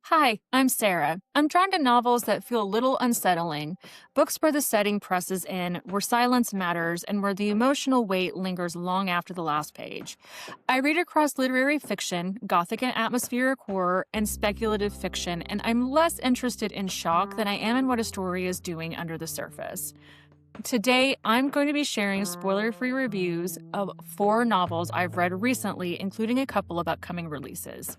Hi, I'm Sarah. I'm drawn to novels that feel a little unsettling, books where the setting presses in, where silence matters, and where the emotional weight lingers long after the last page. I read across literary fiction, Gothic and atmospheric horror, and speculative fiction, and I'm less interested in shock than I am in what a story is doing under the surface. Today, I'm going to be sharing spoiler free reviews of four novels I've read recently, including a couple of upcoming releases.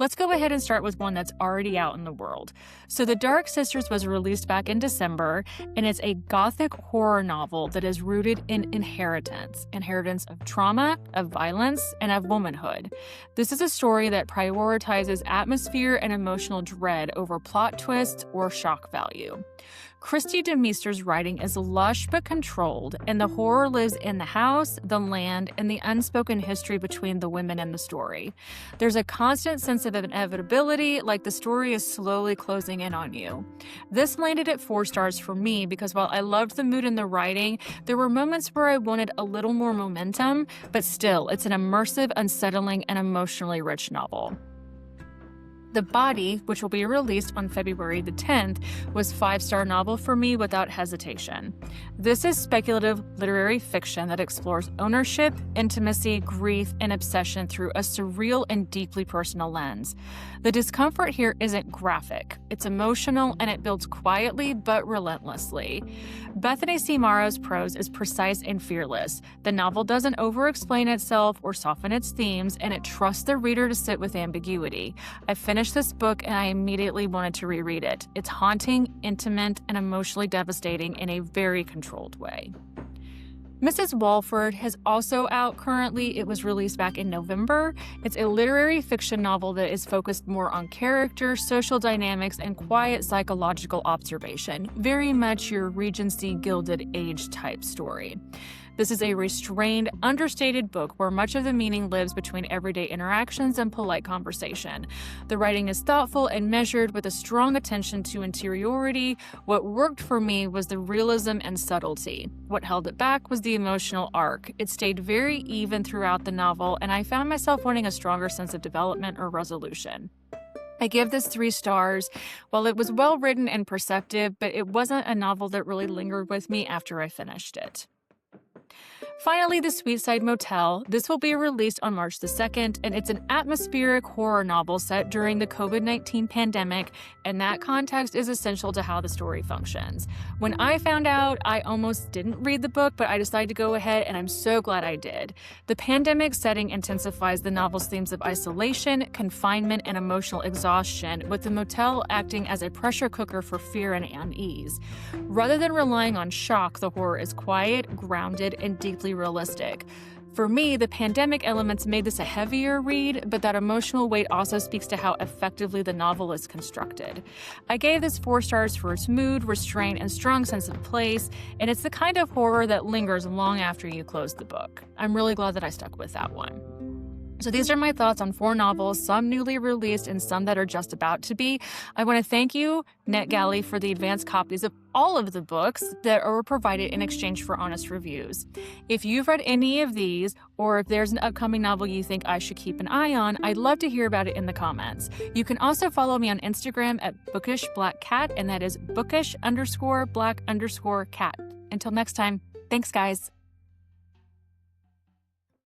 Let's go ahead and start with one that's already out in the world. So, The Dark Sisters was released back in December, and it's a gothic horror novel that is rooted in inheritance of trauma, of violence, and of womanhood. This is a story that prioritizes atmosphere and emotional dread over plot twists or shock value. Kristi DeMeester's writing is lush but controlled, and the horror lives in the house, the land, and the unspoken history between the women in the story. There's a constant sense of inevitability, like the story is slowly closing in on you. This landed at 4 stars for me because while I loved the mood and the writing, there were moments where I wanted a little more momentum, but still, it's an immersive, unsettling, and emotionally rich novel. The Body, which will be released on February the 10th, was 5-star novel for me without hesitation. This is speculative literary fiction that explores ownership, intimacy, grief, and obsession through a surreal and deeply personal lens. The discomfort here isn't graphic. It's emotional, and it builds quietly but relentlessly. Bethany Morrow's prose is precise and fearless. The novel doesn't over-explain itself or soften its themes, and it trusts the reader to sit with ambiguity. I finished this book and I immediately wanted to reread it. It's haunting, intimate, and emotionally devastating in a very controlled way. Mrs. Walford is also out currently. It was released back in November. It's a literary fiction novel that is focused more on character, social dynamics, and quiet psychological observation. Very much your Regency Gilded Age type story. This is a restrained, understated book where much of the meaning lives between everyday interactions and polite conversation. The writing is thoughtful and measured with a strong attention to interiority. What worked for me was the realism and subtlety. What held it back was the emotional arc. It stayed very even throughout the novel, and I found myself wanting a stronger sense of development or resolution. I give this 3 stars. While it was well written and perceptive, but it wasn't a novel that really lingered with me after I finished it. Finally, The Sweetside Motel. This will be released on March the 2nd, and it's an atmospheric horror novel set during the COVID-19 pandemic, and that context is essential to how the story functions. When I found out, I almost didn't read the book, but I decided to go ahead, and I'm so glad I did. The pandemic setting intensifies the novel's themes of isolation, confinement, and emotional exhaustion, with the motel acting as a pressure cooker for fear and unease. Rather than relying on shock, the horror is quiet, grounded, and deeply realistic. For me, the pandemic elements made this a heavier read, but that emotional weight also speaks to how effectively the novel is constructed. I gave this 4 stars for its mood, restraint, and strong sense of place, and it's the kind of horror that lingers long after you close the book. I'm really glad that I stuck with that one. So these are my thoughts on 4 novels, some newly released and some that are just about to be. I want to thank you, NetGalley, for the advanced copies of all of the books that are provided in exchange for honest reviews. If you've read any of these, or if there's an upcoming novel you think I should keep an eye on, I'd love to hear about it in the comments. You can also follow me on Instagram at bookishblackcat, and that is bookish_black_cat. Until next time, thanks guys.